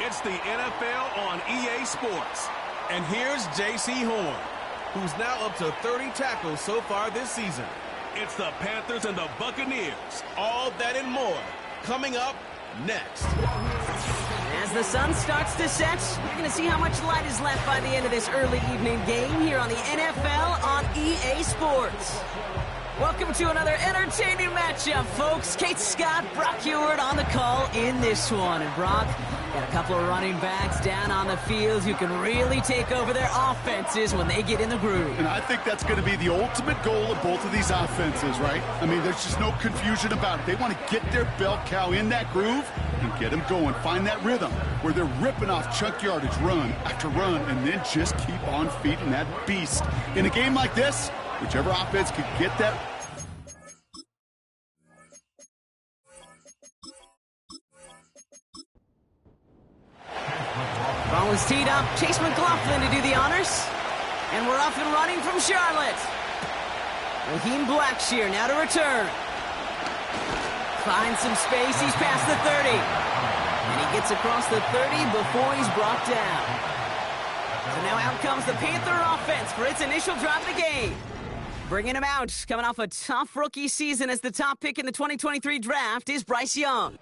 It's the NFL on EA Sports. And here's J.C. Horn, who's now up to 30 tackles so far this season. It's the Panthers and the Buccaneers. All that and more coming up next. As the sun starts to set, we're going to see how much light is left by the end of this early evening game here on the NFL on EA Sports. Welcome to another entertaining matchup, folks. Kate Scott, Brock Heward on the call in this one. And Brock, got a couple of running backs down on the field who can really take over their offenses when they get in the groove. And I think that's going to be the ultimate goal of both of these offenses, right? I mean, there's just no confusion about it. They want to get their bell cow in that groove and get them going. Find that rhythm where they're ripping off chunk yardage run after run and then just keep on feeding that beast. In a game like this, whichever offense could get that. Ball is teed up. Chase McLaughlin to do the honors. And we're off and running from Charlotte. Raheem Blackshear now to return. Finds some space. He's past the 30. And he gets across the 30 before he's brought down. So now out comes the Panther offense for its initial drive of the game. Bringing him out, coming off a tough rookie season as the top pick in the 2023 draft is Bryce Young.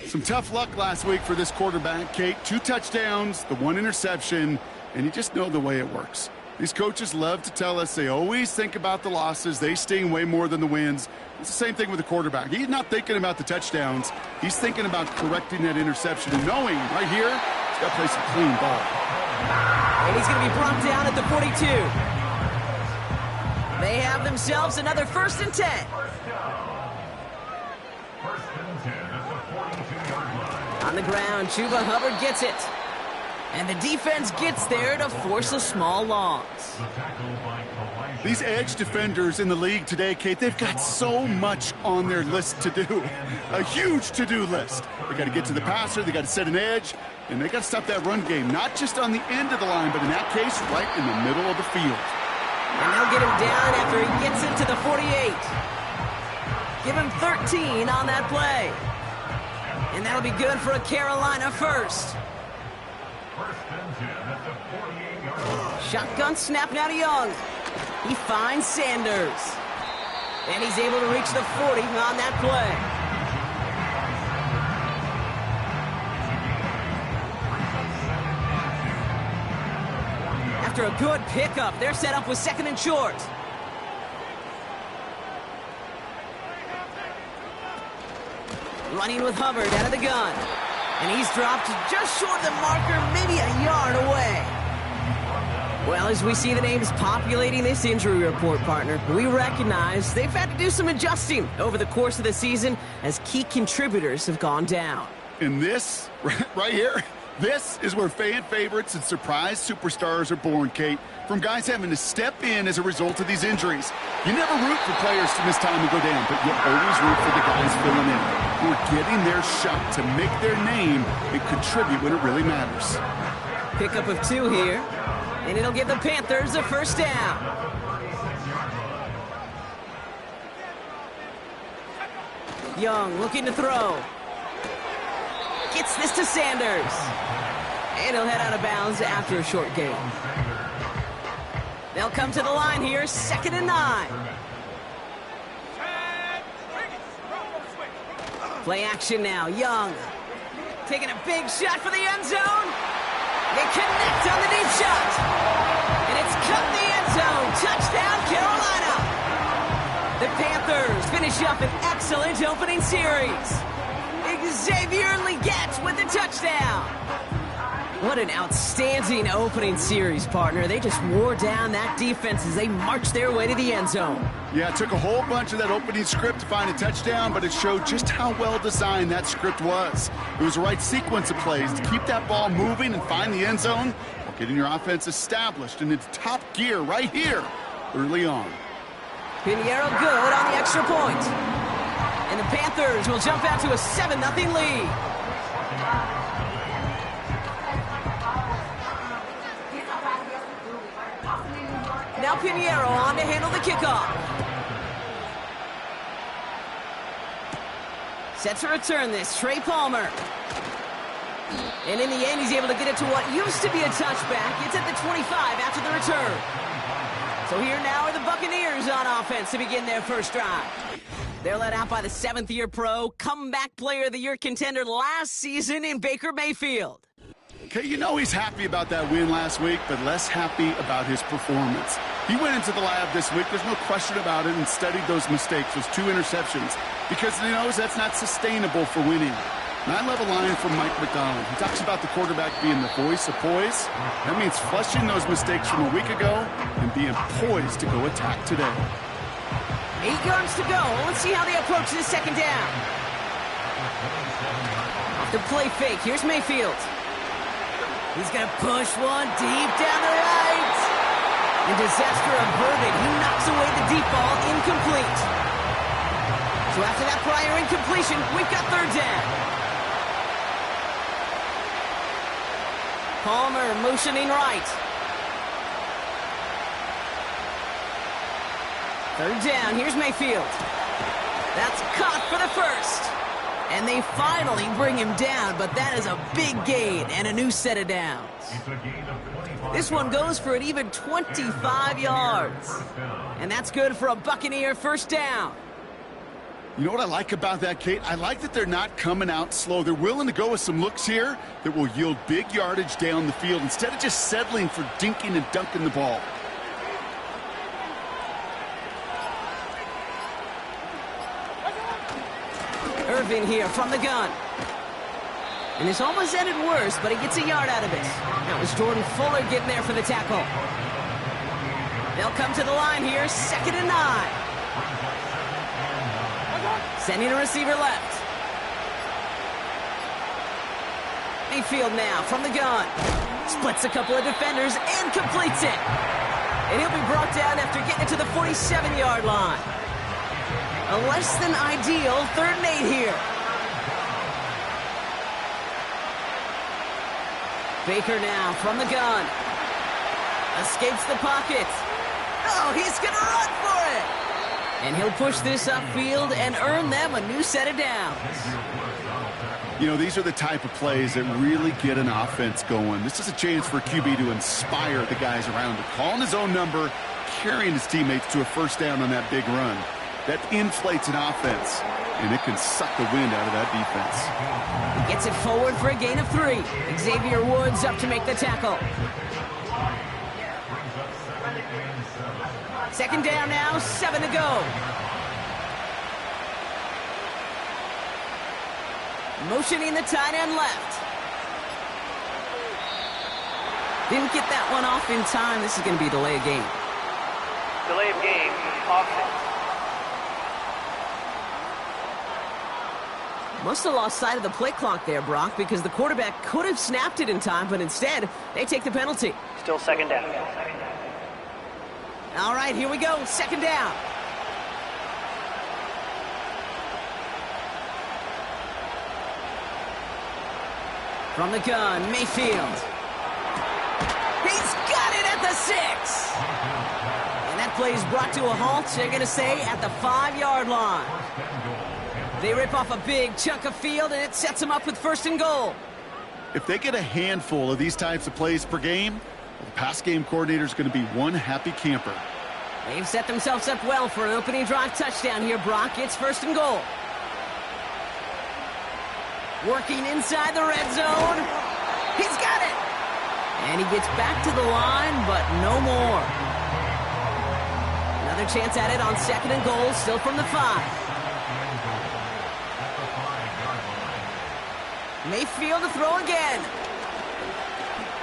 Some tough luck last week for this quarterback, Kate. 2 touchdowns, the 1 interception, and you just know the way it works. These coaches love to tell us they always think about the losses. They sting way more than the wins. It's the same thing with the quarterback. He's not thinking about the touchdowns. He's thinking about correcting that interception and knowing right here he's got to play some clean ball. And he's going to be brought down at the 42. They have themselves another 1st and 10. On the ground, Chuba Hubbard gets it. And the defense gets there to force a small loss. These edge defenders in the league today, Kate, they've got so much on their list to do. A huge to-do list. They got to get to the passer, they got to set an edge, and they got to stop that run game. Not just on the end of the line, but in that case, right in the middle of the field. And they'll get him down after he gets into the 48. Give him 13 on that play. And that'll be good for a Carolina first. Shotgun snap now to Young. He finds Sanders. And he's able to reach the 40 on that play. After a good pickup, they're set up with 2nd and short. Running with Hubbard out of the gun. And he's dropped just short of the marker, maybe a yard away. Well, as we see the names populating this injury report, partner, we recognize they've had to do some adjusting over the course of the season as key contributors have gone down. And this, right here, this is where fan favorites and surprise superstars are born, Kate. From guys having to step in as a result of these injuries. You never root for players to miss time and go down, but you always root for the guys filling in, who are getting their shot to make their name and contribute when it really matters. Pickup of 2 here, and it'll give the Panthers a 1st down. Young looking to throw. Gets this to Sanders. And he'll head out of bounds after a short gain. They'll come to the line here, 2nd and 9. Play action now, Young. Taking a big shot for the end zone. They connect on the deep shot. And it's cut in the end zone. Touchdown, Carolina. The Panthers finish up an excellent opening series. Xavier Legette with the touchdown. What an outstanding opening series, partner. They just wore down that defense as they marched their way to the end zone. Yeah, it took a whole bunch of that opening script to find a touchdown, but it showed just how well designed that script was. It was the right sequence of plays to keep that ball moving and find the end zone while getting your offense established in its top gear right here early on. Pinheiro good on the extra point. And the Panthers will jump out to a 7-0 lead. Now Pinheiro on to handle the kickoff. Set to return this, Trey Palmer. And in the end, he's able to get it to what used to be a touchback. It's at the 25 after the return. So here now are the Buccaneers on offense to begin their first drive. They're led out by the 7th-year pro, comeback player of the year contender last season in Baker Mayfield. Okay, you know he's happy about that win last week, but less happy about his performance. He went into the lab this week, there's no question about it, and studied those mistakes, those 2 interceptions, because he knows that's not sustainable for winning. And I love a line from Mike McDonald. He talks about the quarterback being the voice of poise. That means flushing those mistakes from a week ago and being poised to go attack today. 8 yards to go. Let's see how they approach this second down. Off the play fake, here's Mayfield. He's going to push one deep down the right. And disaster averted. He knocks away the deep ball, incomplete. So after that prior incompletion, we've got 3rd down. Palmer motioning right. 3rd down, here's Mayfield. That's caught for the first. And they finally bring him down, but that is a big gain and a new set of downs. This one goes for an even 25 yards. And that's good for a Buccaneer first down. You know what I like about that, Kate? I like that they're not coming out slow. They're willing to go with some looks here that will yield big yardage down the field instead of just settling for dinking and dunking the ball. Irvin here from the gun. And this almost ended worse, but he gets a yard out of it. That was Jordan Fuller getting there for the tackle. They'll come to the line here, 2nd and 9. Sending a receiver left. Mayfield now from the gun. Splits a couple of defenders and completes it. And he'll be brought down after getting it to the 47-yard line. A less than ideal 3rd and 8 here. Baker now from the gun. Escapes the pocket. Oh, he's going to run for it. And he'll push this upfield and earn them a new set of downs. You know, these are the type of plays that really get an offense going. This is a chance for QB to inspire the guys around him. Calling his own number, carrying his teammates to a first down on that big run. That inflates an offense, and it can suck the wind out of that defense. He gets it forward for a gain of 3. Xavier Woods up to make the tackle. 2nd down now, 7 to go. Motioning the tight end left. Didn't get that one off in time. This is going to be a delay of game. Delay of game, offense. Must have lost sight of the play clock there, Brock, because the quarterback could have snapped it in time, but instead, they take the penalty. Still 2nd down. All right, here we go. 2nd down. From the gun, Mayfield. He's got it at the 6. And that play is brought to a halt, they're going to say, at the 5-yard line. They rip off a big chunk of field, and it sets them up with 1st and goal. If they get a handful of these types of plays per game, the pass game coordinator is going to be one happy camper. They've set themselves up well for an opening drive touchdown here, Brock. It's 1st and goal. Working inside the red zone. He's got it. And he gets back to the line, but no more. Another chance at it on 2nd and goal, still from the 5. Mayfield to throw again.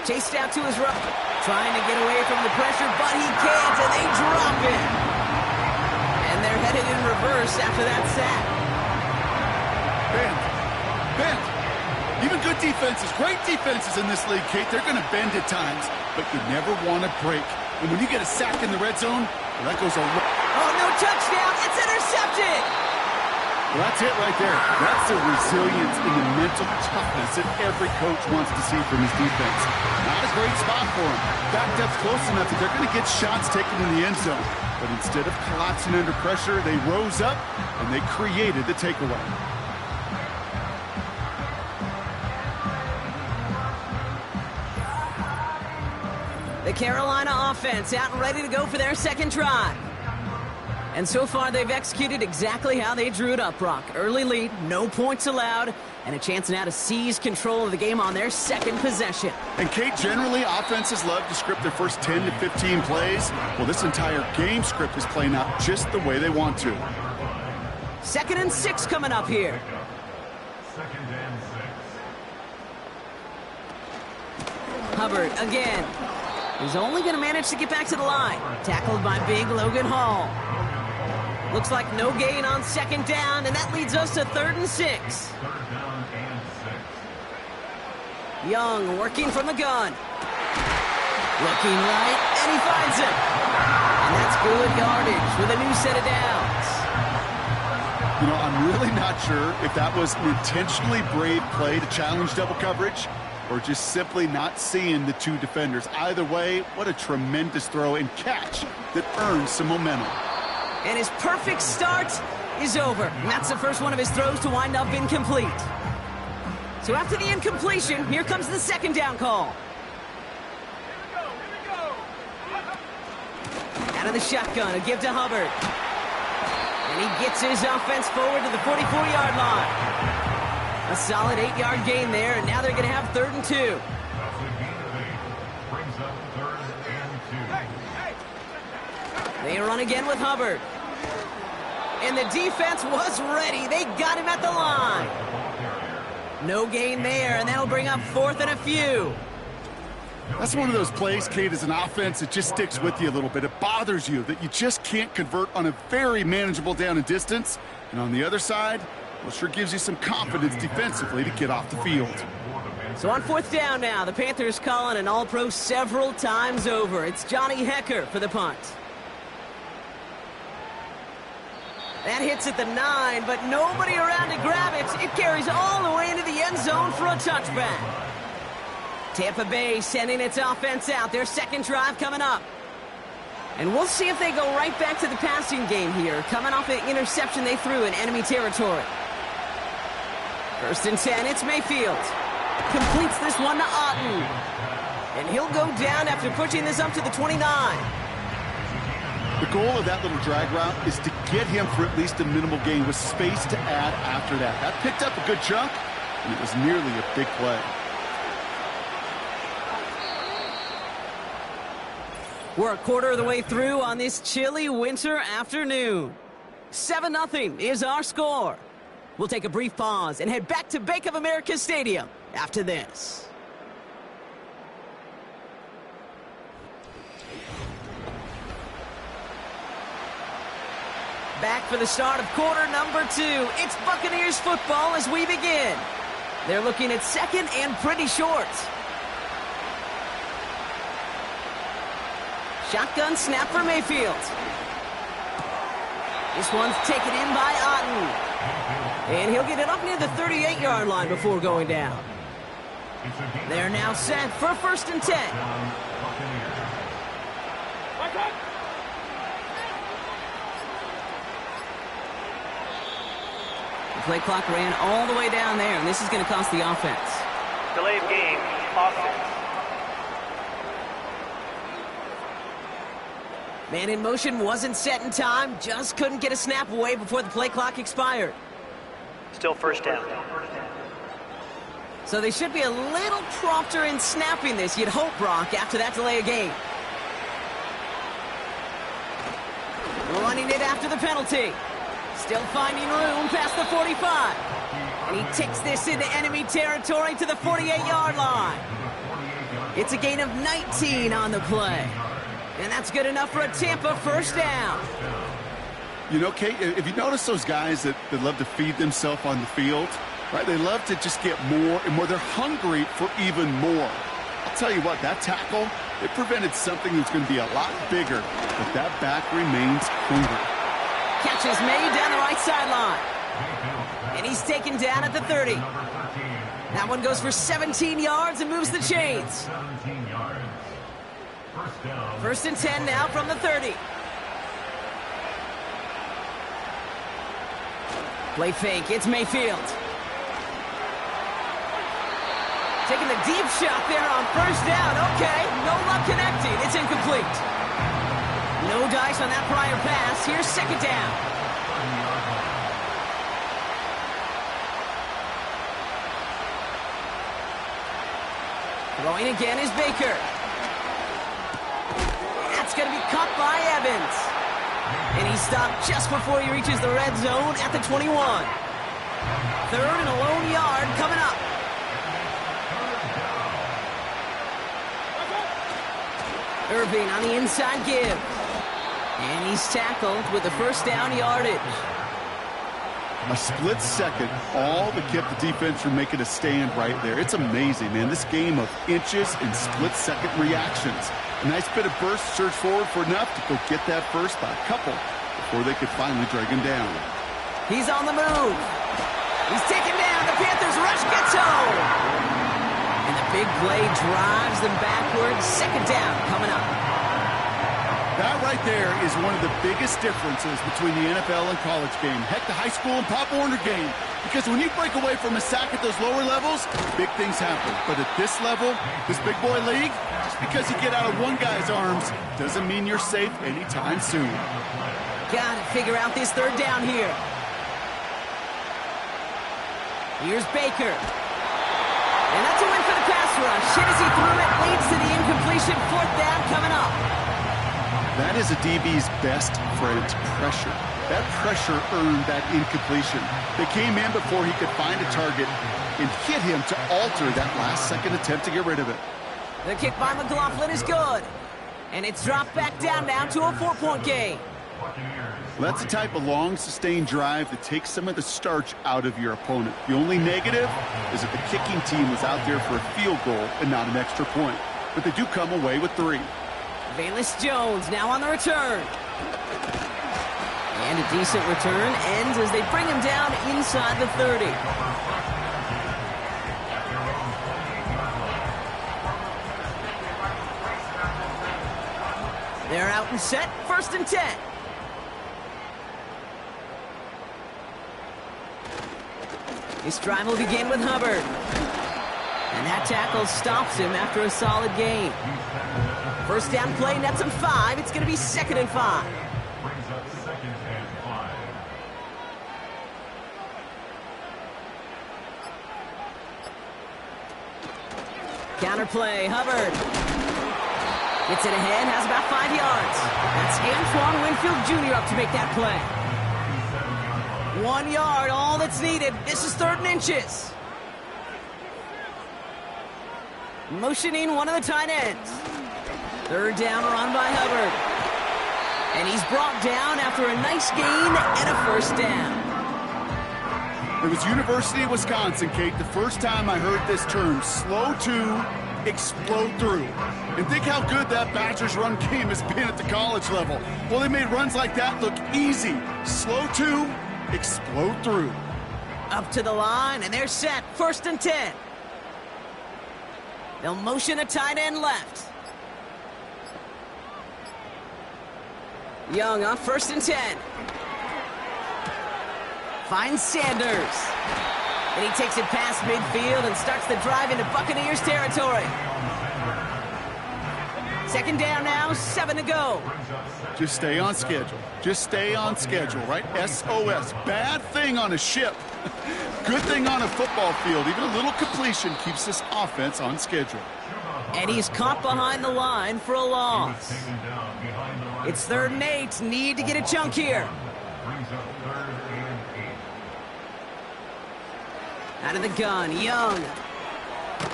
Chased out to his right. Trying to get away from the pressure, but he can't, and they drop it. And they're headed in reverse after that sack. Bend. Even good defenses, great defenses in this league, Kate, they're going to bend at times, but you never want to break. And when you get a sack in the red zone, well, that goes a long... Oh, no touchdown. It's intercepted. Well, that's it right there. That's the resilience and the mental toughness that every coach wants to see from his defense. Not a great spot for him. Backed up close enough that they're going to get shots taken in the end zone. But instead of collapsing under pressure, they rose up and they created the takeaway. The Carolina offense out and ready to go for their second drive. And so far, they've executed exactly how they drew it up, Brock. Early lead, no points allowed, and a chance now to seize control of the game on their second possession. And, Kate, generally, offenses love to script their first 10 to 15 plays. Well, this entire game script is playing out just the way they want to. 2nd and 6 coming up here. 2nd and 6. Hubbard again. He's only going to manage to get back to the line. Tackled by big Logan Hall. Looks like no gain on 2nd down, and that leads us to 3rd and 6. 3rd down and 6. Young working from the gun. Looking right, and he finds it. And that's good yardage with a new set of downs. You know, I'm really not sure if that was an intentionally brave play to challenge double coverage or just simply not seeing the two defenders. Either way, what a tremendous throw and catch that earns some momentum. And his perfect start is over. And that's the first one of his throws to wind up incomplete. So after the incompletion, here comes the 2nd down call. Out of the shotgun, a give to Hubbard. And he gets his offense forward to the 44-yard line. A solid 8-yard gain there, and now they're going to have 3rd and 2. That's a gain of 8. Brings up 3rd and 2. They run again with Hubbard. And the defense was ready. They got him at the line. No gain there, and that'll bring up 4th and a few. That's one of those plays, Kate, as an offense that just sticks with you a little bit. It bothers you that you just can't convert on a very manageable down and distance. And on the other side, well, sure gives you some confidence defensively to get off the field. So on 4th down now, the Panthers calling an all-pro several times over. It's Johnny Hecker for the punt. That hits at the 9, but nobody around to grab it. It carries all the way into the end zone for a touchback. Tampa Bay sending its offense out. Their second drive coming up. And we'll see if they go right back to the passing game here, coming off an interception they threw in enemy territory. 1st and 10, it's Mayfield. Completes this one to Otten. And he'll go down after pushing this up to the 29. The goal of that little drag route is to get him for at least a minimal gain with space to add after that. That picked up a good chunk, and it was nearly a big play. We're a quarter of the way through on this chilly winter afternoon. 7-0 is our score. We'll take a brief pause and head back to Bank of America Stadium after this. Back for the start of quarter number 2. It's Buccaneers football as we begin. They're looking at 2nd and pretty short. Shotgun snap for Mayfield. This one's taken in by Otten. And he'll get it up near the 38-yard line before going down. They're now set for 1st and 10. The play clock ran all the way down there, and this is going to cost the offense. Delayed game, offense. Man in motion wasn't set in time, just couldn't get a snap away before the play clock expired. Still 1st down. So they should be a little prompter in snapping this, you'd hope, Brock, after that delay of game. Running it after the penalty. Still finding room past the 45. And he takes this into enemy territory to the 48-yard line. It's a gain of 19 on the play. And that's good enough for a Tampa 1st down. You know, Kate, if you notice those guys that love to feed themselves on the field, right? They love to just get more and more. They're hungry for even more. I'll tell you what, that tackle, it prevented something that's going to be a lot bigger, but that back remains hungry. Catch is made down the right sideline. And he's taken down at the 30. That one goes for 17 yards and moves the chains. 17 yards. 1st and 10 now from the 30. Play fake, it's Mayfield. Taking the deep shot there on first down. Okay, no luck connecting. It's incomplete. No dice on that prior pass. Here's second down. Throwing again is Baker. That's going to be caught by Evans. And he stopped just before he reaches the red zone at the 21. Third and a lone yard coming up. Irving on the inside give. And he's tackled with the first down yardage. A split second, all that kept the defense from making a stand right there. It's amazing, man. This game of inches and split-second reactions. A nice bit of burst, surge forward for enough to go get that first by a couple before they could finally drag him down. He's on the move. He's taken down. The Panthers rush gets home. And the big play drives them backwards. Second down coming up. That right there is one of the biggest differences between the NFL and college game. Heck, the high school and Pop Warner game. Because when you break away from a sack at those lower levels, big things happen. But at this level, this big boy league, just because you get out of one guy's arms doesn't mean you're safe anytime soon. Gotta figure out this third down here. Here's Baker. And that's a win for the pass rush. Hit as he threw it, leads to the incompletion. Fourth down coming up. That is a DB's best friend, pressure. That pressure earned that incompletion. They came in before he could find a target and hit him to alter that last-second attempt to get rid of it. The kick by McLaughlin is good. And it's dropped back down now to a 4-point game. Well, that's the type of long, sustained drive that takes some of the starch out of your opponent. The only negative is that the kicking team was out there for a field goal and not an extra point. But they do come away with 3. Velus Jones now on the return. And a decent return ends as they bring him down inside the 30. They're out and set, 1st and 10. This drive will begin with Hubbard. And that tackle stops him after a solid gain. First down play nets him 5. It's going to be 2nd and 5. Brings up 2nd and 5. Counter play, Hubbard. Gets it ahead, has about 5 yards. That's Antoine Winfield Jr. up to make that play. 1 yard, all that's needed. This is 3rd and inches. Motioning one of the tight ends. 3rd down run by Hubbard. And he's brought down after a nice gain and a 1st down. It was University of Wisconsin, Kate, the first time I heard this term, slow to explode through. And think how good that Badgers run game has been at the college level. Well, they made runs like that look easy. Slow to explode through. Up to the line, and they're set. 1st and 10. They'll motion a tight end left. Young on 1st and 10. Finds Sanders. And he takes it past midfield and starts the drive into Buccaneers territory. 2nd down now, 7 to go. Just stay on schedule. Just stay on schedule, right? SOS. Bad thing on a ship. Good thing on a football field. Even a little completion keeps this offense on schedule. And he's caught behind the line for a loss. It's 3rd and 8. Need to get a chunk here. Brings up 3rd and 8. Out of the gun, Young.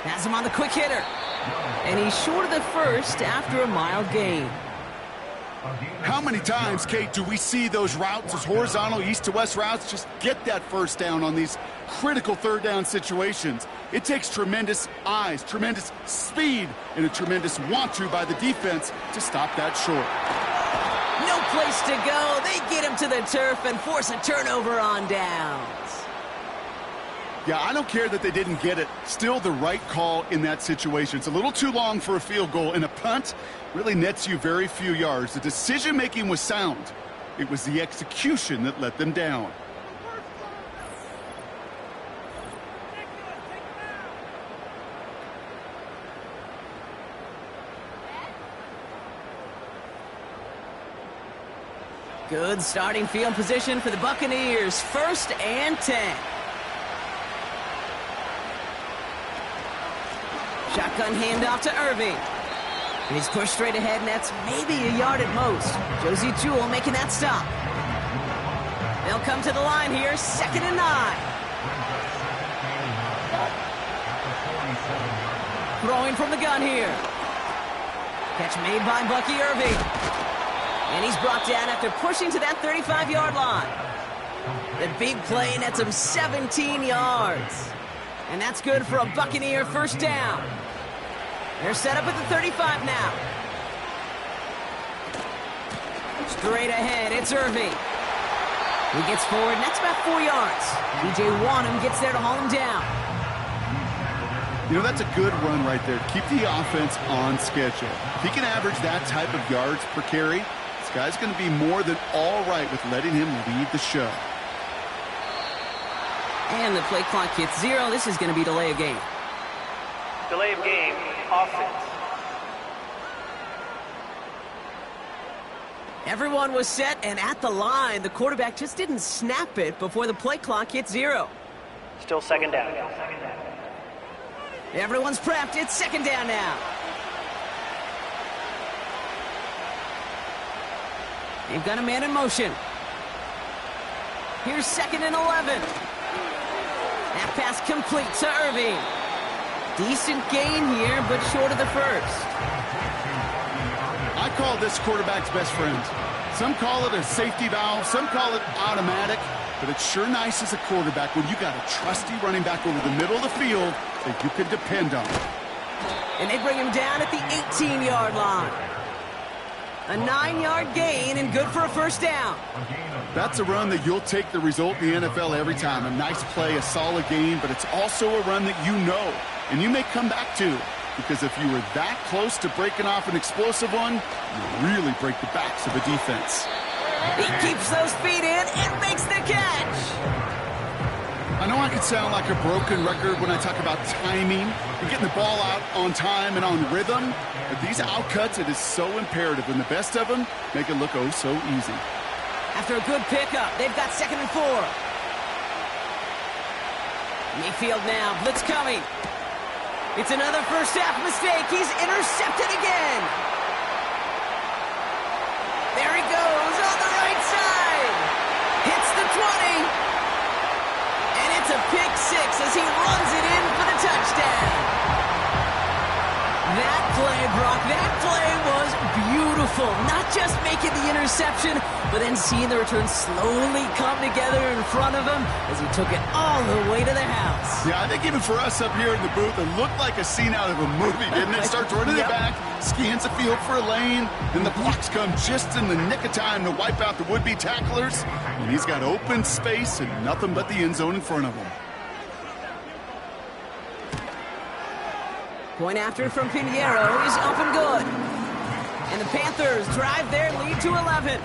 Has him on the quick hitter. And he's short of the first after a mild gain. How many times, Kate, do we see those routes, those horizontal east-to-west routes, just get that first down on these critical 3rd down situations? It takes tremendous eyes, tremendous speed, and a tremendous want-to by the defense to stop that short. No place to go. They get him to the turf and force a turnover on downs. Yeah, I don't care that they didn't get it. Still the right call in that situation. It's a little too long for a field goal, and a punt really nets you very few yards. The decision-making was sound. It was the execution that let them down. Good starting field position for the Buccaneers. 1st and 10. Shotgun handoff to Irving. And he's pushed straight ahead, and that's maybe a yard at most. Josie Jewell making that stop. They'll come to the line here, 2nd and 9. Throwing from the gun here. Catch made by Bucky Irving. And he's brought down after pushing to that 35-yard line. The big play nets him 17 yards. And that's good for a Buccaneer 1st down. They're set up at the 35 now. Straight ahead, it's Irving. He gets forward, and that's about 4 yards. B.J. Wanham gets there to haul him down. You know, that's a good run right there. Keep the offense on schedule. If he can average that type of yards per carry, this guy's going to be more than all right with letting him lead the show. And the play clock hits 0. This is going to be delay of game. Delay of game, offense. Everyone was set and at the line. The quarterback just didn't snap it before the play clock hit 0. Still 2nd down. Everyone's prepped. It's 2nd down now. They've got a man in motion. Here's 2nd and 11. That pass complete to Irving. Decent gain here, but short of the 1st. I call this quarterback's best friend. Some call it a safety valve, some call it automatic, but it's sure nice as a quarterback when you got a trusty running back over the middle of the field that you can depend on. And they bring him down at the 18-yard line. A 9-yard gain and good for a 1st down. That's a run that you'll take the result in the NFL every time. A nice play, a solid game, but it's also a run that you know and you may come back to, because if you were that close to breaking off an explosive one, you really break the backs of a defense. He keeps those feet in and makes the catch. I know I could sound like a broken record when I talk about timing and getting the ball out on time and on rhythm, but these outcuts, it is so imperative, and the best of them make it look oh so easy. After a good pickup, they've got 2nd and 4. Mayfield now, blitz coming. It's another 1st half mistake. He's intercepted again. There he goes on the right side. Hits the 20. And it's a pick 6 as he runs it in for the touchdown. That play, Brock, that play was beautiful. Not just making the interception, but then seeing the return slowly come together in front of him as he took it all the way to the house. Yeah, I think even for us up here in the booth, it looked like a scene out of a movie, didn't it? Starts running it back, scans the field for a lane, then the blocks come just in the nick of time to wipe out the would-be tacklers, and he's got open space and nothing but the end zone in front of him. Point after from Pinheiro is up and good. And the Panthers drive their lead to 11.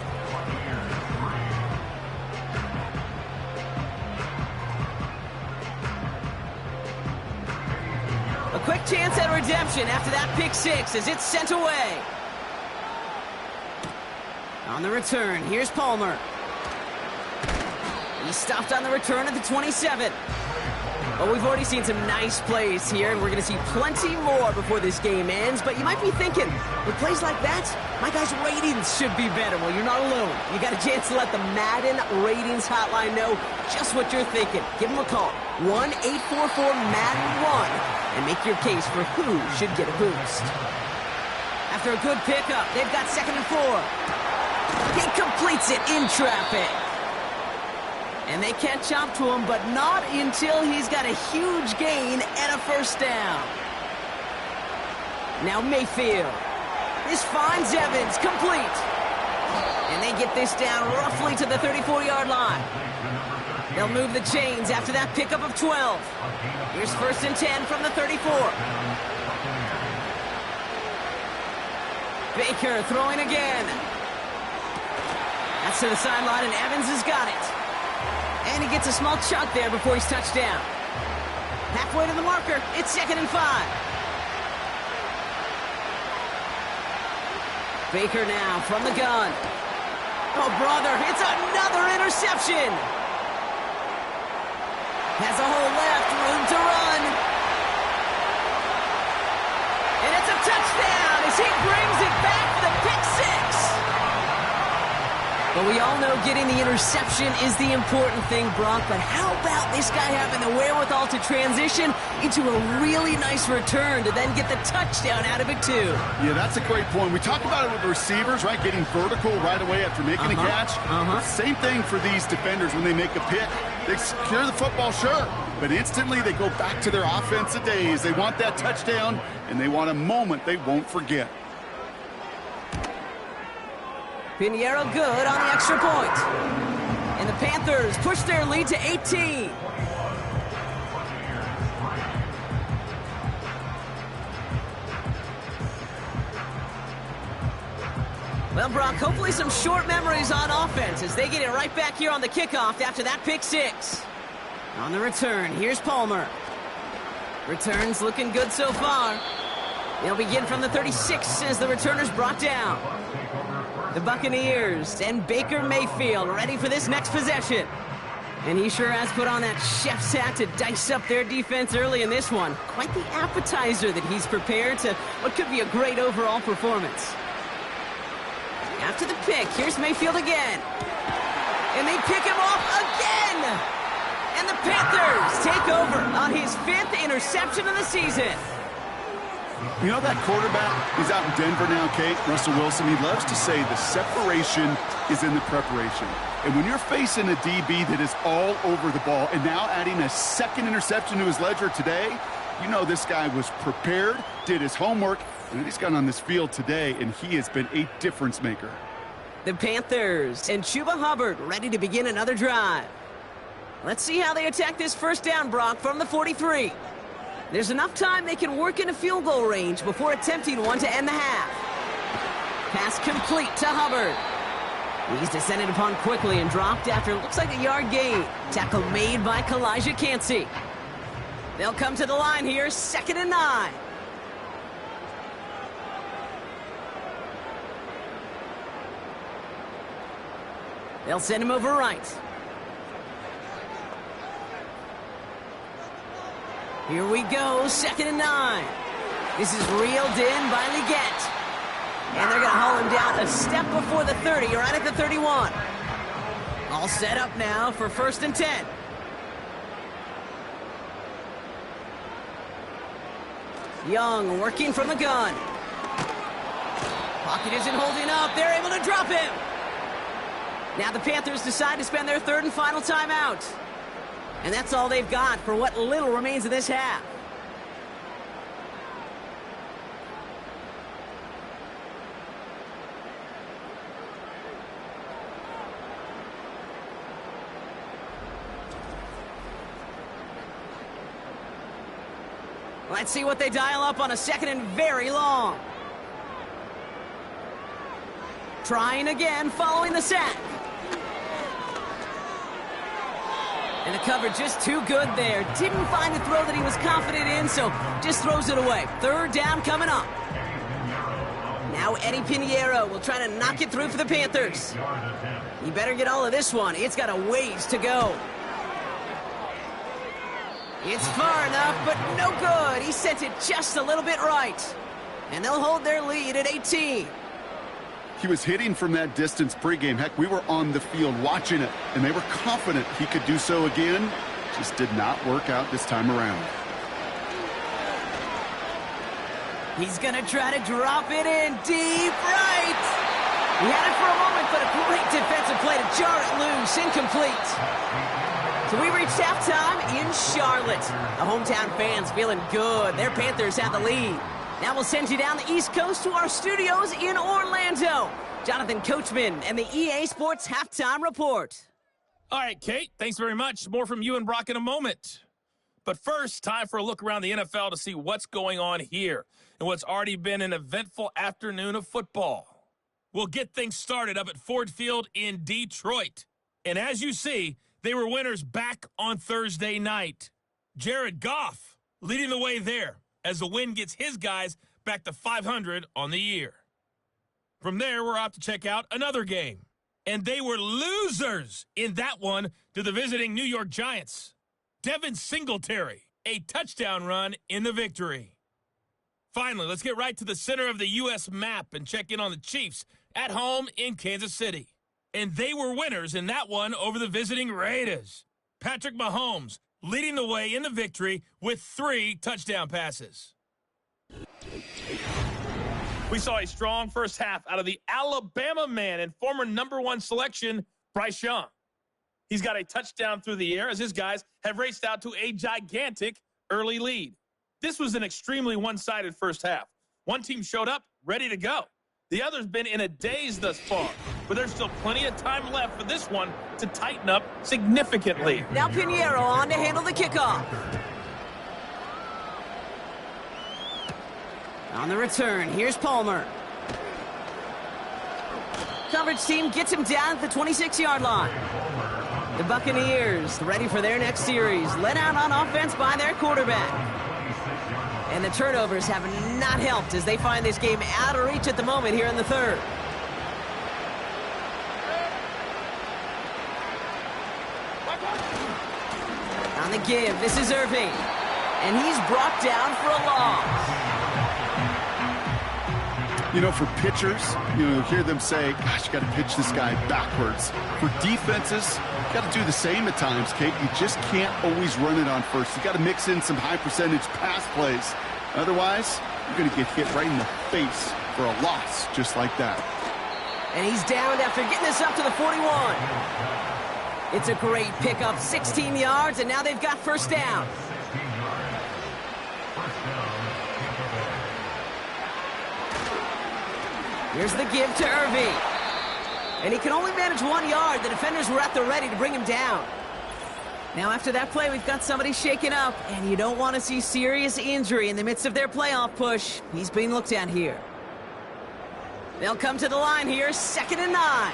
A quick chance at redemption after that pick 6 as it's sent away. On the return, here's Palmer. He stopped on the return at the 27. Well, we've already seen some nice plays here, and we're going to see plenty more before this game ends. But you might be thinking, with plays like that, my guys' ratings should be better. Well, you're not alone. You got a chance to let the Madden Ratings Hotline know just what you're thinking. Give them a call, 1-844-MADDEN-1, and make your case for who should get a boost. After a good pickup, they've got 2nd and 4. He completes it in traffic. And they catch up to him, but not until he's got a huge gain and a 1st down. Now Mayfield. This finds Evans complete. And they get this down roughly to the 34-yard line. They'll move the chains after that pickup of 12. Here's 1st and 10 from the 34. Baker throwing again. That's to the sideline, and Evans has got it. And he gets a small chunk there before he's touched down. Halfway to the marker, it's 2nd and 5. Baker now from the gun. Oh, brother, it's another interception. Has a hole left, room to run. And it's a touchdown as he brings it back for the pick six. But we all know getting the interception is the important thing, Brock. But how about this guy having the wherewithal to transition into a really nice return to then get the touchdown out of it, too? Yeah, that's a great point. We talk about it with receivers, right? Getting vertical right away after making a catch. Same thing for these defenders when they make a pick. They secure the football, sure, but instantly they go back to their offensive days. They want that touchdown, and they want a moment they won't forget. Pinheiro good on the extra point. And the Panthers push their lead to 18. Well, Brock, hopefully some short memories on offense as they get it right back here on the kickoff after that pick six. On the return, here's Palmer. Returns looking good so far. They'll begin from the 36 as the returner's brought down. The Buccaneers and Baker Mayfield ready for this next possession. And he sure has put on that chef's hat to dice up their defense early in this one. Quite the appetizer that he's prepared to what could be a great overall performance. After the pick, here's Mayfield again. And they pick him off again! And the Panthers take over on his 5th interception of the season. You know that quarterback, he's out in Denver now, Kate, Russell Wilson, he loves to say the separation is in the preparation. And when you're facing a DB that is all over the ball and now adding a 2nd interception to his ledger today, you know this guy was prepared, did his homework, and he's gone on this field today, and he has been a difference maker. The Panthers and Chuba Hubbard ready to begin another drive. Let's see how they attack this first down, Brock, from the 43. There's enough time they can work in a field goal range before attempting one to end the half. Pass complete to Hubbard. He's descended upon quickly and dropped after looks like a yard gain. Tackle made by Kalijah Cansey. They'll come to the line here, 2nd and 9. They'll send him over right. Here we go, 2nd and 9. This is reeled in by Leggett. And they're going to haul him down a step before the 30, right at the 31. All set up now for 1st and 10. Young working from the gun. Pocket isn't holding up. They're able to drop him. Now the Panthers decide to spend their 3rd and final timeout. And that's all they've got for what little remains of this half. Let's see what they dial up on a 2nd and very long. Trying again following the sack. And the coverage just too good there. Didn't find a throw that he was confident in, so just throws it away. 3rd down coming up. Now Eddie Pinheiro will try to knock it through for the Panthers. He better get all of this one. It's got a ways to go. It's far enough, but no good. He sent it just a little bit right. And they'll hold their lead at 18. He was hitting from that distance pregame. Heck, we were on the field watching it, and they were confident he could do so again. Just did not work out this time around. He's going to try to drop it in deep right. He had it for a moment, but a great defensive play to jar it loose. Incomplete. So we reached halftime in Charlotte. The hometown fans feeling good. Their Panthers have the lead. Now we'll send you down the East Coast to our studios in Orlando. Jonathan Coachman and the EA Sports Halftime Report. All right, Kate, thanks very much. More from you and Brock in a moment. But first, time for a look around the NFL to see what's going on here and what's already been an eventful afternoon of football. We'll get things started up at Ford Field in Detroit. And as you see, they were winners back on Thursday night. Jared Goff leading the way there as the win gets his guys back to 500 on the year. From there, we're off to check out another game. And they were losers in that one to the visiting New York Giants. Devin Singletary, a touchdown run in the victory. Finally, let's get right to the center of the U.S. map and check in on the Chiefs at home in Kansas City. And they were winners in that one over the visiting Raiders. Patrick Mahomes leading the way in the victory with 3 touchdown passes. We saw a strong first half out of the Alabama man and former #1 selection, Bryce Young. He's got a touchdown through the air as his guys have raced out to a gigantic early lead. This was an extremely one-sided first half. One team showed up ready to go. The other's been in a daze thus far, but there's still plenty of time left for this one to tighten up significantly. Now Pinheiro on to handle the kickoff. On the return, here's Palmer. Coverage team gets him down at the 26-yard line. The Buccaneers ready for their next series, led out on offense by their quarterback. And the turnovers have not helped as they find this game out of reach at the moment here in the third. On the give, this is Irving. And he's brought down for a loss. You know, for pitchers, you hear them say, gosh, you got to pitch this guy backwards. For defenses, you got to do the same at times, Kate. You just can't always run it on first. You got to mix in some high-percentage pass plays. Otherwise, you're going to get hit right in the face for a loss just like that. And he's downed after getting this up to the 41. It's a great pickup, 16 yards, and now they've got first down. Here's the give to Irving. And he can only manage 1 yard. The defenders were at the ready to bring him down. Now after that play, we've got somebody shaken up, and you don't want to see serious injury in the midst of their playoff push. He's being looked at here. They'll come to the line here, 2nd and 9.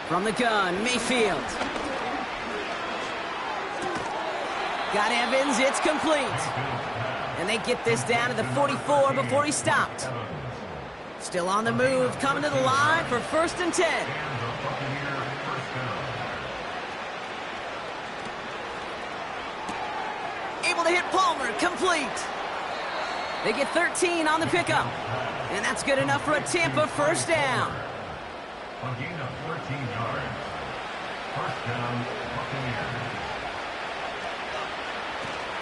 From the gun, Mayfield. Got Evans, it's complete. And they get this down to the 44 before he stopped. Still on the move, coming to the line for 1st and 10. Able to hit Palmer, complete. They get 13 on the pickup. And that's good enough for a Tampa first down. A gain of 14 yards. First down, Buccaneers.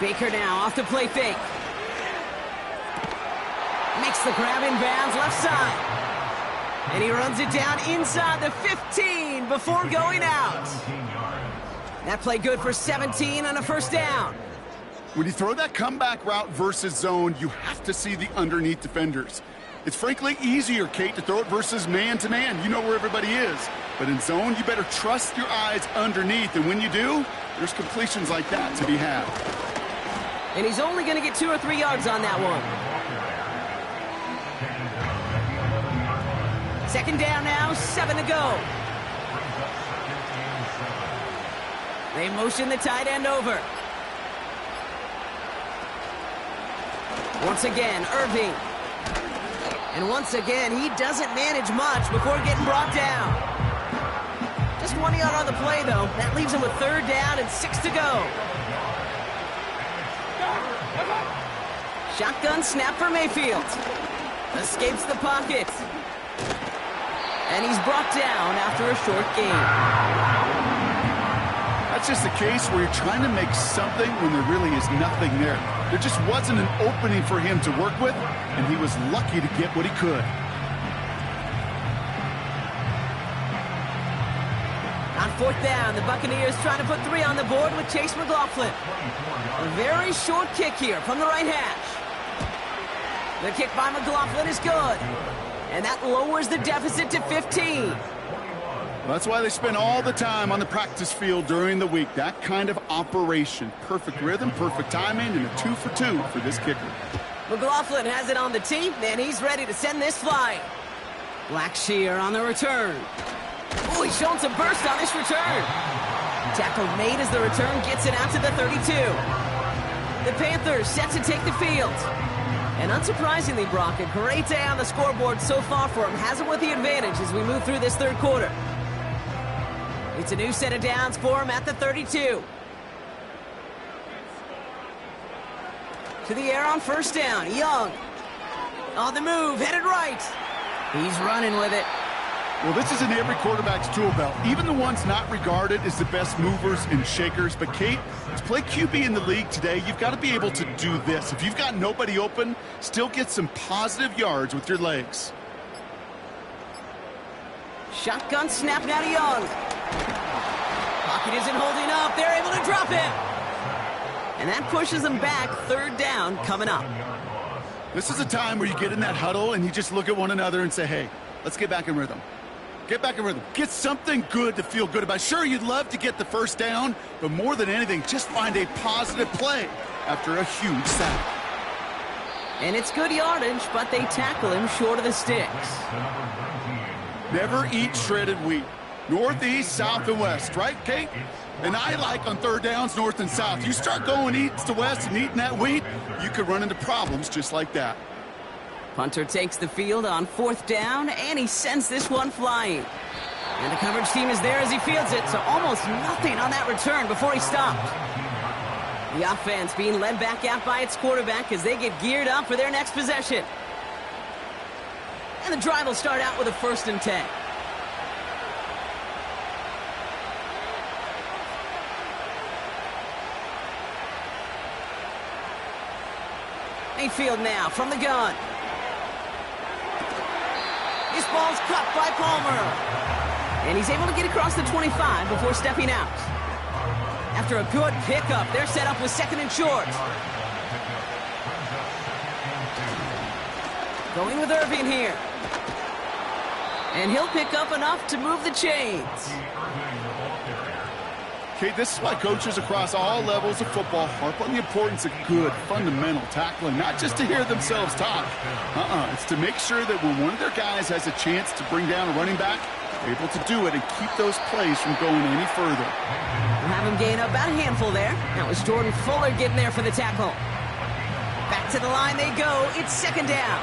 Baker now off the play fake. Makes the grab in bounds left side. And he runs it down inside the 15 before going out. That play good for 17 on a first down. When you throw that comeback route versus zone, you have to see the underneath defenders. It's frankly easier, Kate, to throw it versus man-to-man. You know where everybody is. But in zone, you better trust your eyes underneath. And when you do, there's completions like that to be had. And he's only going to get 2 or 3 yards on that one. 2nd down now, 7 to go. They motion the tight end over. Once again, Irving. And once again, he doesn't manage much before getting brought down. Just 1 yard on the play, though. That leaves him with 3rd down and 6 to go. Shotgun snap for Mayfield. Escapes the pocket. And he's brought down after a short gain. That's just a case where you're trying to make something when there really is nothing there. There just wasn't an opening for him to work with, and he was lucky to get what he could. On 4th down, the Buccaneers trying to put 3 on the board with Chase McLaughlin. A very short kick here from the right hash. The kick by McLaughlin is good. And that lowers the deficit to 15. Well, that's why they spend all the time on the practice field during the week. That kind of operation. Perfect rhythm, perfect timing, and a 2 for 2 for this kicker. McLaughlin has it on the tee, and he's ready to send this flying. Blackshear on the return. Oh, he's showing some burst on this return. Tackle made as the return gets it out to the 32. The Panthers set to take the field. And unsurprisingly, Brock, a great day on the scoreboard so far for him. Has him with the advantage as we move through this third quarter. It's a new set of downs for him at the 32. To the air on first down. Young. On the move, headed right. He's running with it. Well, this is in every quarterback's tool belt, even the ones not regarded as the best movers and shakers. But, Kate, to play QB in the league today, you've got to be able to do this. If you've got nobody open, still get some positive yards with your legs. Shotgun snap now to Young. Pocket isn't holding up. They're able to drop him. And that pushes them back. Third down coming up. This is a time where you get in that huddle and you just look at one another and say, hey, let's get back in rhythm. Get back in rhythm. Get something good to feel good about. Sure, you'd love to get the first down, but more than anything, just find a positive play after a huge sack. And it's good yardage, but they tackle him short of the sticks. Never eat shredded wheat. Northeast, south, and west, right, Kate? And I like on third downs, north and south. You start going east to west and eating that wheat, you could run into problems just like that. Punter takes the field on fourth down, and he sends this one flying. And the coverage team is there as he fields it, so almost nothing on that return before he stopped. The offense being led back out by its quarterback as they get geared up for their next possession. And the drive will start out with a 1st and 10. Mayfield now from the gun. This ball's cut by Palmer. And he's able to get across the 25 before stepping out. After a good pickup, they're set up with 2nd and short. Going with Irving here. And he'll pick up enough to move the chains. Kate, this is why coaches across all levels of football harp on the importance of good, fundamental tackling, not just to hear themselves talk. It's to make sure that when one of their guys has a chance to bring down a running back, they're able to do it and keep those plays from going any further. We'll have him gain up about a handful there. That was Jordan Fuller getting there for the tackle. Back to the line they go. It's 2nd down.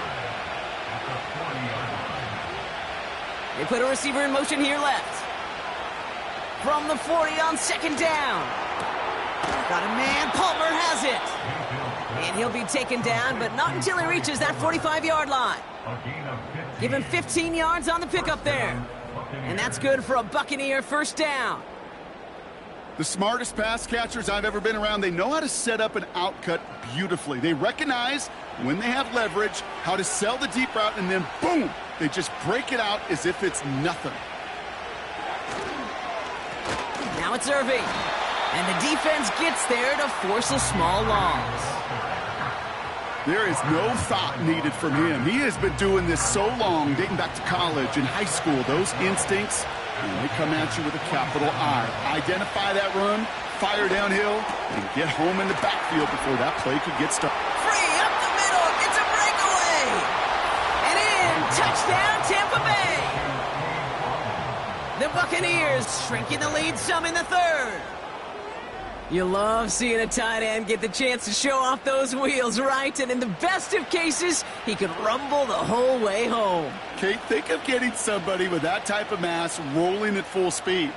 They put a receiver in motion here left. From the 40 on 2nd down. Got a man. Palmer has it. And he'll be taken down, but not until he reaches that 45-yard line. Give him 15 yards on the pickup there. And that's good for a Buccaneer 1st down. The smartest pass catchers I've ever been around, they know how to set up an outcut beautifully. They recognize when they have leverage, how to sell the deep route, and then boom, they just break it out as if it's nothing. Now it's Irving. And the defense gets there to force a small loss. There is no thought needed from him. He has been doing this so long, dating back to college and high school. Those instincts, and they come at you with a capital I. Identify that run, fire downhill, and get home in the backfield before that play could get started. Free up the middle. It's a breakaway. And in. Touchdown, Tampa Bay. The Buccaneers shrinking the lead some in the 3rd. You love seeing a tight end get the chance to show off those wheels, right? And in the best of cases, he could rumble the whole way home. Kate, think of getting somebody with that type of mass rolling at full speed.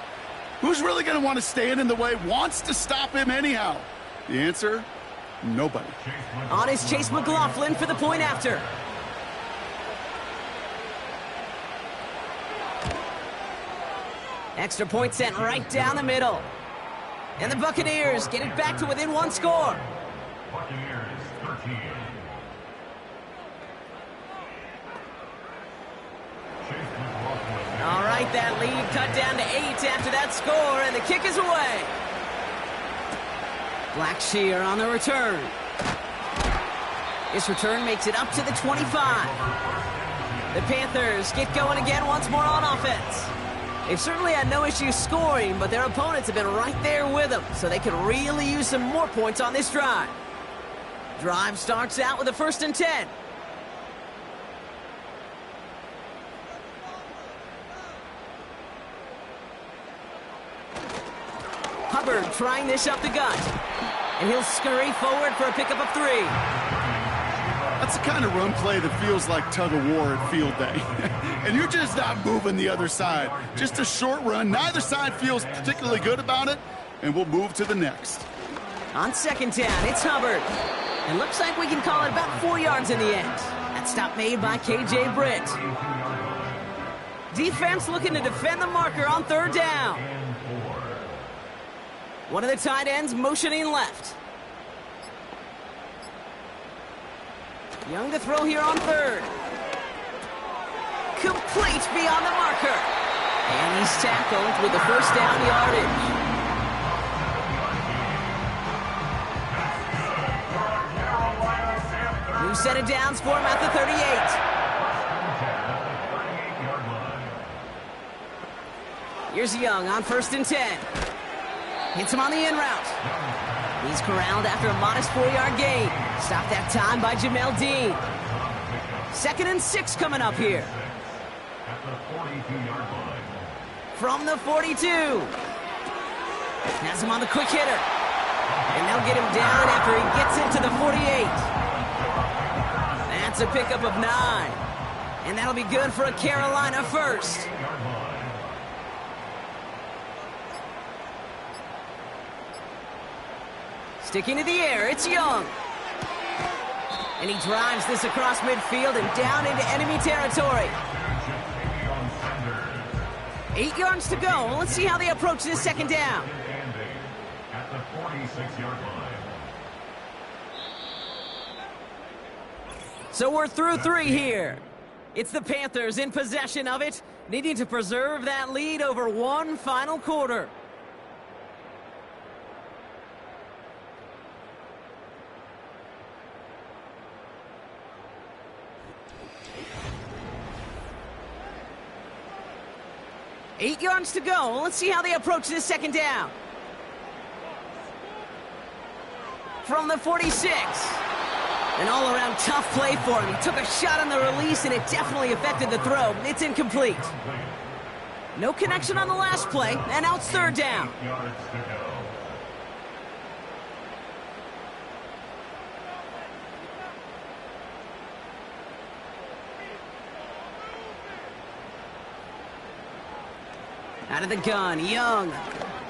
Who's really going to want to stand in the way, wants to stop him anyhow? The answer, nobody. On is Chase McLaughlin for the point after. Extra point sent right down the middle. And the Buccaneers get it back to within 1 score. Buccaneers 13. All right, that lead cut down to 8 after that score, and the kick is away. Blackshear on the return. This return makes it up to the 25. The Panthers get going again once more on offense. They've certainly had no issues scoring, but their opponents have been right there with them, so they could really use some more points on this drive. Drive starts out with a 1st and 10. Hubbard trying this up the gut. And he'll scurry forward for a pickup of 3. That's the kind of run play that feels like tug-of-war at field day. And you're just not moving the other side. Just a short run. Neither side feels particularly good about it, and we'll move to the next. On second down, it's Hubbard. It looks like we can call it about 4 yards in the end. That stop made by K.J. Britt. Defense looking to defend the marker on third down. One of the tight ends motioning left. Young to throw here on third. Complete beyond the marker. And he's tackled with the first down yardage. New set of downs for him at the 38. Here's Young on 1st and 10. Hits him on the in route. He's corralled after a modest 4-yard gain. Stopped that time by Jamel Dean. 2nd and 6 coming up here. From the 42. Has him on the quick hitter. And they'll get him down after he gets into the 48. That's a pickup of 9. And that'll be good for a Carolina first. Sticking to the air, it's Young. And he drives this across midfield and down into enemy territory. 8 yards to go. Let's see how they approach this second down. At the 46-yard line. So we're through 3 here. It's the Panthers in possession of it, needing to preserve that lead over one final quarter. Eight yards to go. Let's see how they approach this second down. From the 46. An all-around tough play for him. He took a shot on the release, and it definitely affected the throw. It's incomplete. No connection on the last play, and now it's third down. Out of the gun, Young.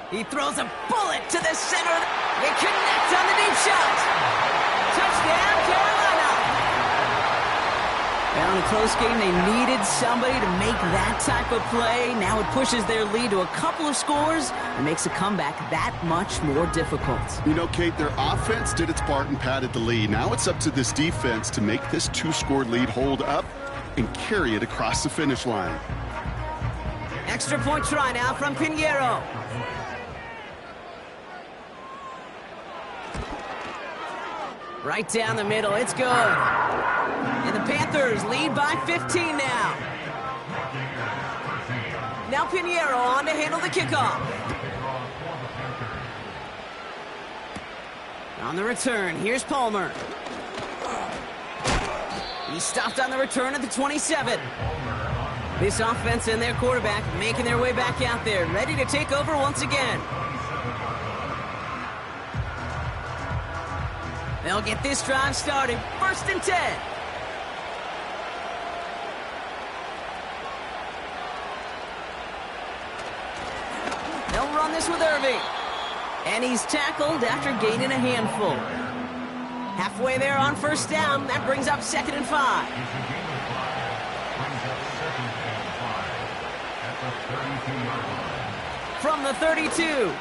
He throws a bullet to the center. They connect on the deep shot. Touchdown, Carolina. Well, in a close game, they needed somebody to make that type of play. Now it pushes their lead to a couple of scores and makes a comeback that much more difficult. You know, Kate, their offense did its part and padded the lead. Now it's up to this defense to make this 2-score lead hold up and carry it across the finish line. Extra point try now from Pinheiro. Right down the middle, it's good. And the Panthers lead by 15 now. Now Pinheiro on to handle the kickoff. On the return, here's Palmer. He stopped on the return at the 27. This offense and their quarterback making their way back out there, ready to take over once again. They'll get this drive started. 1st and 10. They'll run this with Irving. And he's tackled after gaining a handful. Halfway there on 1st down. That brings up 2nd and 5. From the 32.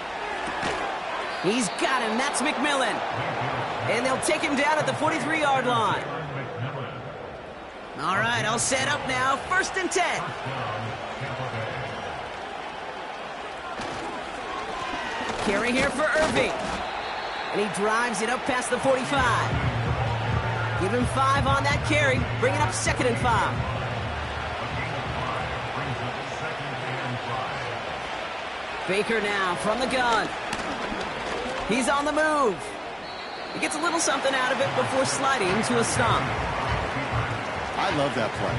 He's got him. That's McMillan. And they'll take him down at the 43-yard line. All right, all set up now. 1st and 10. Carry here for Irving. And he drives it up past the 45. Give him 5 on that carry. Bring it up 2nd and 5. Baker now from the gun. He's on the move. He gets a little something out of it before sliding to a stop. I love that play.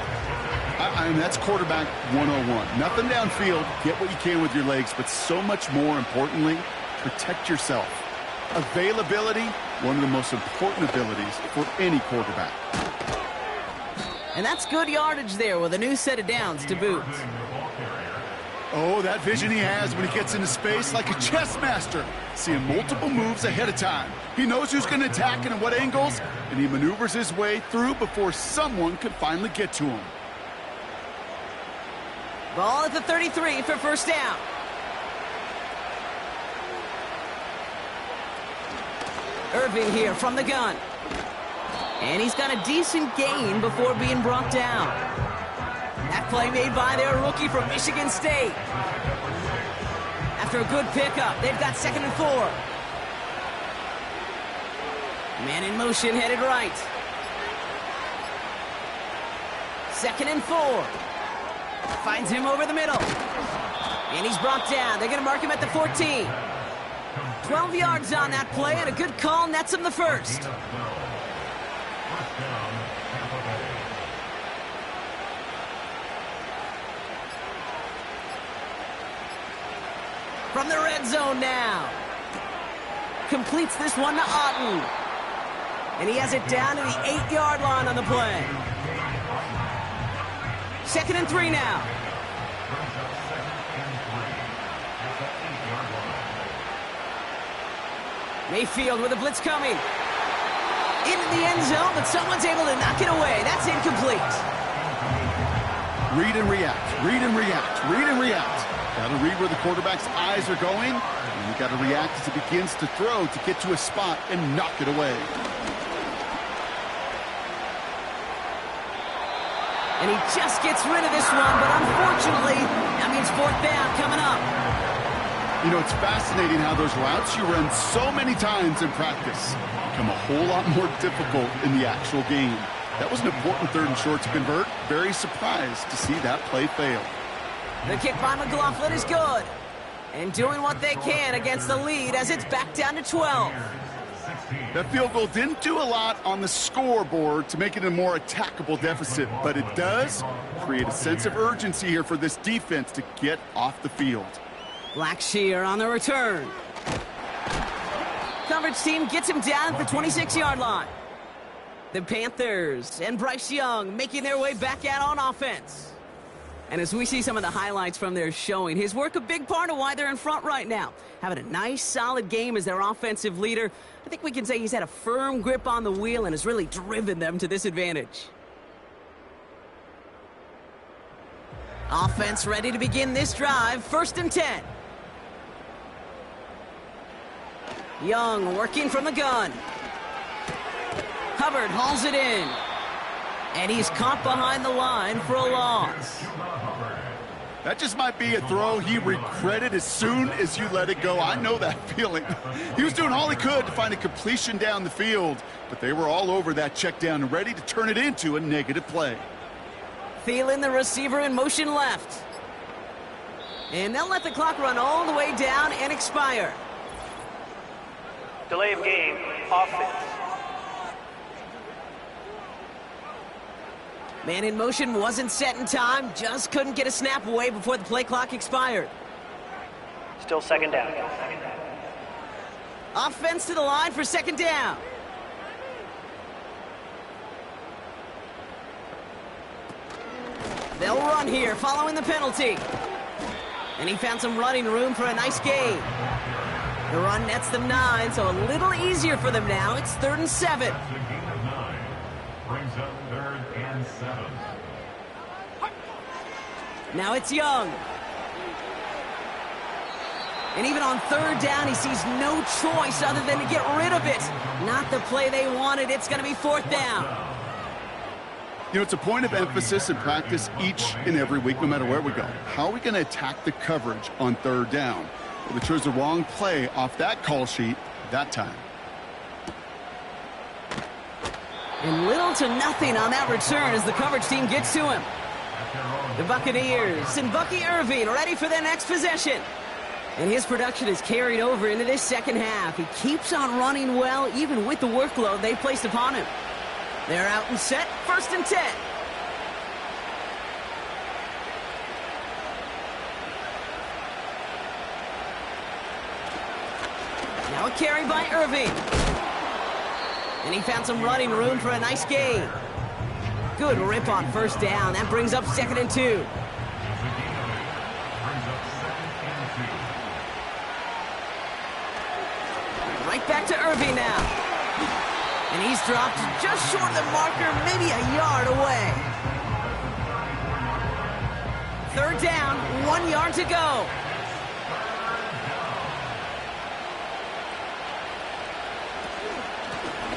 I mean, that's quarterback 101. Nothing downfield. Get what you can with your legs, but so much more importantly, protect yourself. Availability, one of the most important abilities for any quarterback. And that's good yardage there with a new set of downs to boot. Oh, that vision he has when he gets into space like a chess master, seeing multiple moves ahead of time. He knows who's going to attack and at what angles, and he maneuvers his way through before someone can finally get to him. Ball at the 33 for first down. Irving here from the gun. And he's got a decent gain before being brought down. That play made by their rookie from Michigan State. After a good pickup, they've got 2nd and 4. Man in motion, headed right. 2nd and 4. Finds him over the middle. And he's brought down. They're going to mark him at the 14. 12 yards on that play, and a good call nets him the first. From the red zone now. Completes this one to Otten. And he has it down to the 8-yard line on the play. 2nd and 3 now. Mayfield with a blitz coming. Into the end zone, but someone's able to knock it away. That's incomplete. Read and react, read and react, read and react. Got to read where the quarterback's eyes are going, and you got to react as he begins to throw to get to a spot and knock it away. And he just gets rid of this one, but unfortunately, that means 4th down coming up. You know, it's fascinating how those routes you run so many times in practice become a whole lot more difficult in the actual game. That was an important 3rd and short to convert. Very surprised to see that play fail. The kick by McLaughlin is good. And doing what they can against the lead as it's back down to 12. That field goal didn't do a lot on the scoreboard to make it a more attackable deficit, but it does create a sense of urgency here for this defense to get off the field. Blackshear on the return. Coverage team gets him down at the 26-yard line. The Panthers and Bryce Young making their way back out on offense. And as we see some of the highlights from their showing, his work a big part of why they're in front right now. Having a nice, solid game as their offensive leader. I think we can say he's had a firm grip on the wheel and has really driven them to this advantage. Offense ready to begin this drive. 1st and 10. Young working from the gun. Hubbard hauls it in. And he's caught behind the line for a loss. That just might be a throw he regretted as soon as you let it go. I know that feeling. He was doing all he could to find a completion down the field, but they were all over that check down and ready to turn it into a negative play. Thielen, the receiver, in motion left. And they'll let the clock run all the way down and expire. Delay of game, offense. Man in motion wasn't set in time, just couldn't get a snap away before the play clock expired. Still 2nd down. Offense to the line for 2nd down. They'll run here following the penalty. And he found some running room for a nice gain. The run nets them 9, so a little easier for them now. It's 3rd and 7. Brings up 3rd and 7. Now it's Young. And even on 3rd down, he sees no choice other than to get rid of it. Not the play they wanted. It's going to be 4th down. You know, it's a point of emphasis in practice each and every week, no matter where we go. How are we going to attack the coverage on 3rd down? Well, we chose the wrong play off that call sheet that time. And little to nothing on that return as the coverage team gets to him. The Buccaneers and Bucky Irving ready for their next possession. And his production is carried over into this 2nd half. He keeps on running well, even with the workload they placed upon him. They're out and set, 1st and 10. Now Now a carry by Irving. And he found some running room for a nice gain. Good rip on first down. That brings up 2nd and 2. Right back to Irving now. And he's dropped just short of the marker, maybe a yard away. 3rd down, 1 yard to go.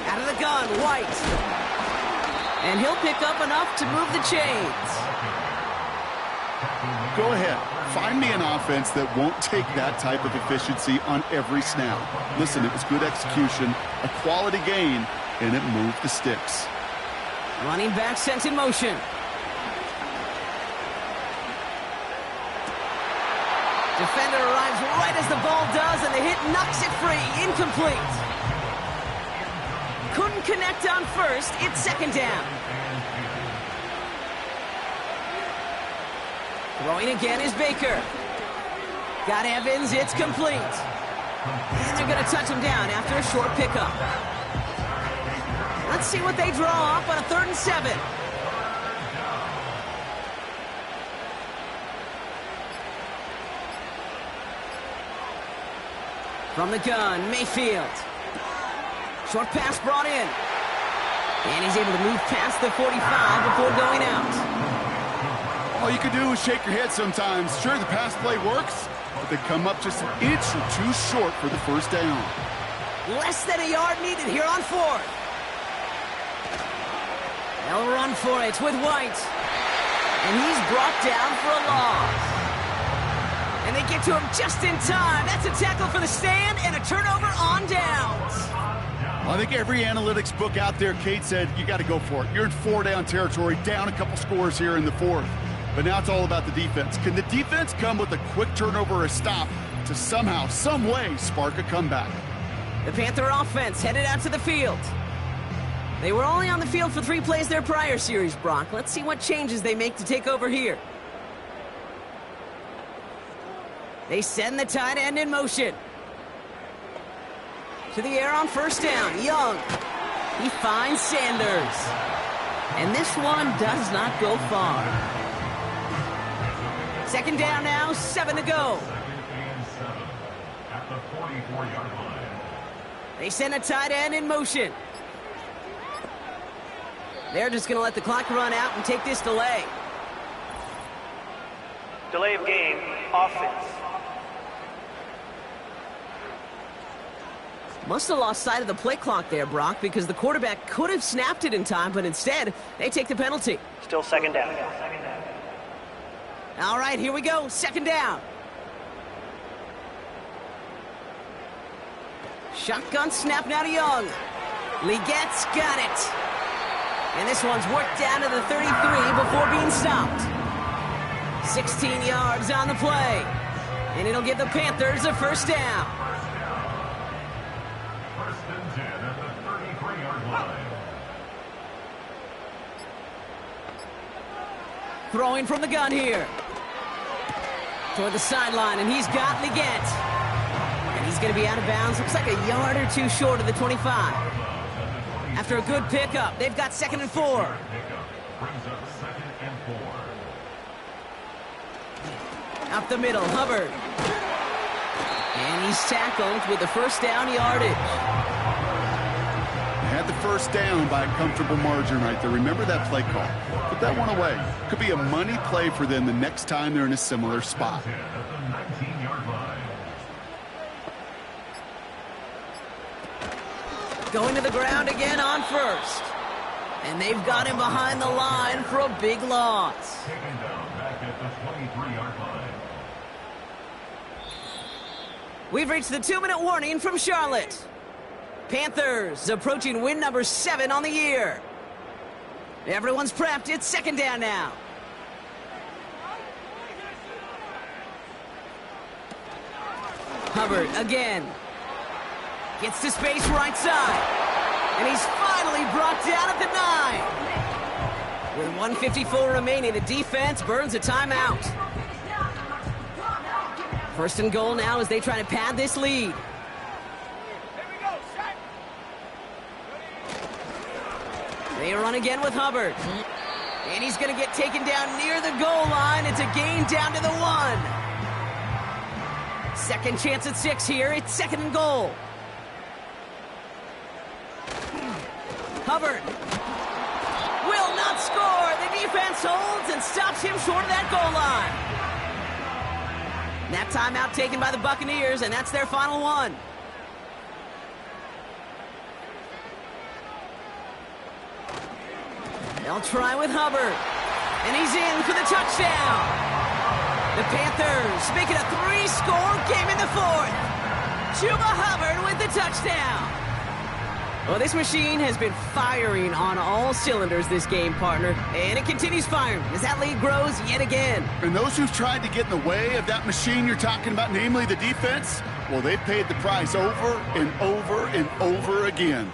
Out of the gun, White. And he'll pick up enough to move the chains. Go ahead. Find me an offense that won't take that type of efficiency on every snap. Listen, it was good execution, a quality gain, and it moved the sticks. Running back sent in motion. Defender arrives right as the ball does, and the hit knocks it free. Incomplete. Couldn't connect on first. It's 2nd down. Throwing again is Baker. Got Evans. It's complete. And they're going to touch him down after a short pickup. Let's see what they draw up on a 3rd and 7. From the gun, Mayfield. Short pass brought in. And he's able to move past the 45 before going out. All you can do is shake your head sometimes. Sure, the pass play works, but they come up just an inch or two short for the first down. Less than a yard needed here on 4th. They'll run for it with White. And he's brought down for a loss. And they get to him just in time. That's a tackle for the stand and a turnover on downs. I think every analytics book out there, Kate, said you got to go for it. You're in 4-down territory, down a couple scores here in the 4th. But now it's all about the defense. Can the defense come with a quick turnover or a stop to somehow, some way, spark a comeback? The Panther offense headed out to the field. They were only on the field for 3 plays their prior series, Brock. Let's see what changes they make to take over here. They send the tight end in motion. To the air on first down, Young. He finds Sanders. And this one does not go far. 2nd down now, 7 to go. At the 44-yard line. They send a tight end in motion. They're just going to let the clock run out and take this delay. Delay of game, offense. Must have lost sight of the play clock there, Brock, because the quarterback could have snapped it in time, but instead, they take the penalty. Still 2nd down. All right, here we go. 2nd down. Shotgun snap now to Young. Legette's got it. And this one's worked down to the 33 before being stopped. 16 yards on the play. And it'll give the Panthers a first down. First and 10 at the 33-yard line. Throwing from the gun here. Toward the sideline, and he's got Legette. And he's going to be out of bounds. Looks like a yard or two short of the 25. After a good pickup, they've got 2nd and 4. Brings up 2nd and 4. Up the middle, Hubbard. And he's tackled with the first down yardage. They had the first down by a comfortable margin right there. Remember that play call. Put that one away. Could be a money play for them the next time they're in a similar spot. At the 19-yard line. Going to the ground again on first. And they've got him behind the line for a big loss. Taken down back at the 23-yard line. We've reached the 2-minute warning from Charlotte. Panthers approaching win number 7 on the year. Everyone's prepped. It's 2nd down now. Hubbard again. Gets to space right side. And he's finally brought down at the 9. With 1:54 remaining, the defense burns a timeout. 1st and goal now as they try to pad this lead. They run again with Hubbard. And he's going to get taken down near the goal line. It's a gain down to the 1. Second chance at 6 here. It's 2nd and goal. Hubbard will not score. The defense holds and stops him short of that goal line. That timeout taken by the Buccaneers, and that's their final one. They'll try with Hubbard, and he's in for the touchdown. The Panthers make it a 3-score game in the 4th. Chuba Hubbard with the touchdown. Well, this machine has been firing on all cylinders this game, partner, and it continues firing as that lead grows yet again. And those who've tried to get in the way of that machine you're talking about, namely the defense, well, they've paid the price over and over and over again.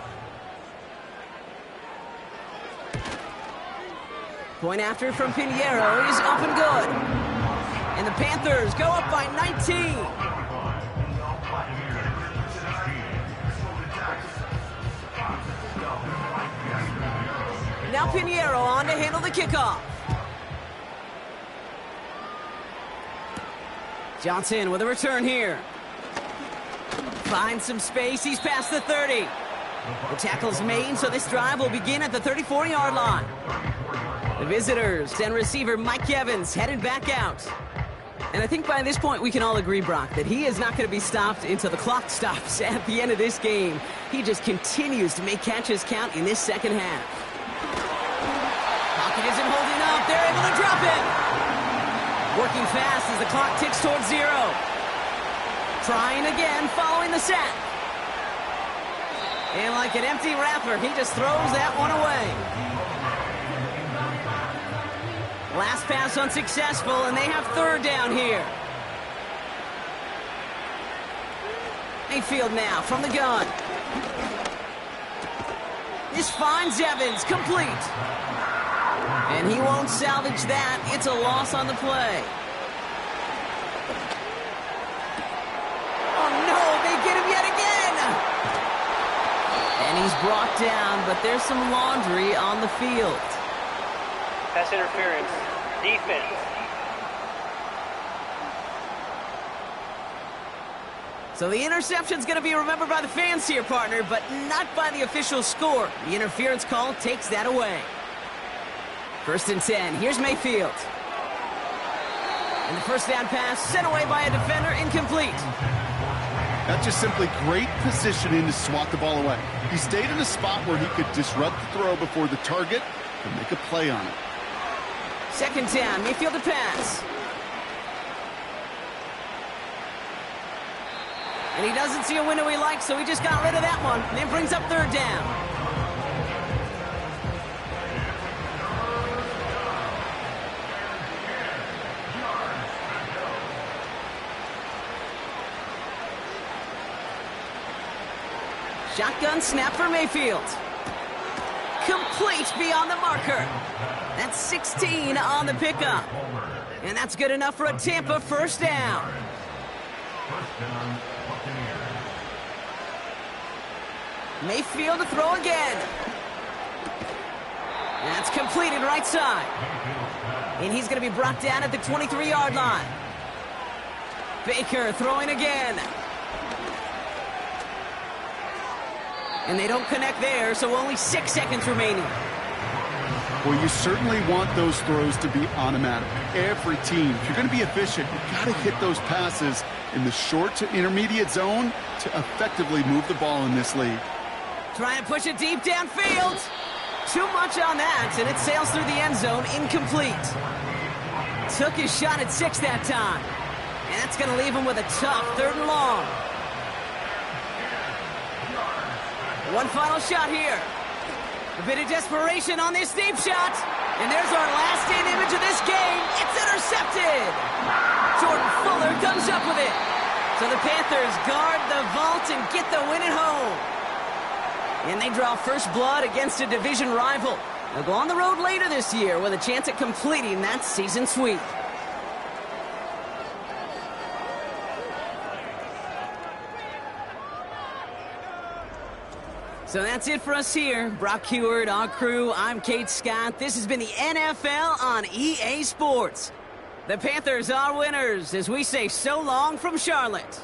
Point after from Pinheiro is up and good. And the Panthers go up by 19. Now Pinheiro on to handle the kickoff. Johnson with a return here. Finds some space. He's past the 30. The tackle's made, so this drive will begin at the 34-yard line. The visitors and receiver Mike Evans headed back out. And I think by this point we can all agree, Brock, that he is not going to be stopped until the clock stops at the end of this game. He just continues to make catches count in this second half. Pocket isn't holding up. They're able to drop it. Working fast as the clock ticks towards 0. Trying again following the sack. And like an empty wrapper, he just throws that one away. Last pass unsuccessful, and they have 3rd down here. Mayfield now from the gun. This finds Evans, complete. And he won't salvage that. It's a loss on the play. Oh, no, they get him yet again. And he's brought down, but there's some laundry on the field. Pass interference. Defense. So the interception's going to be remembered by the fans here, partner, but not by the official score. The interference call takes that away. 1st and 10. Here's Mayfield. And the first down pass sent away by a defender, incomplete. That's just simply great positioning to swat the ball away. He stayed in a spot where he could disrupt the throw before the target could make a play on it. 2nd down, Mayfield to pass. And he doesn't see a window he likes, so he just got rid of that one. And it brings up 3rd down. Shotgun snap for Mayfield. Complete beyond the marker. That's 16 on the pickup. And that's good enough for a Tampa 1st down. Mayfield to throw again. That's completed right side. And he's going to be brought down at the 23-yard line. Baker throwing again. And they don't connect there, so only 6 seconds remaining. Well, you certainly want those throws to be automatic. Every team, if you're going to be efficient, you've got to hit those passes in the short to intermediate zone to effectively move the ball in this league. Trying to push it deep downfield. Too much on that, and it sails through the end zone, incomplete. Took his shot at 6 that time. And that's going to leave him with a tough 3rd and long. One final shot here. A bit of desperation on this deep shot. And there's our last stand image of this game. It's intercepted. Jordan Fuller comes up with it. So the Panthers guard the vault and get the win at home. And they draw first blood against a division rival. They'll go on the road later this year with a chance at completing that season sweep. So that's it for us here. Brock Heward, our crew, I'm Kate Scott. This has been the NFL on EA Sports. The Panthers are winners as we say so long from Charlotte.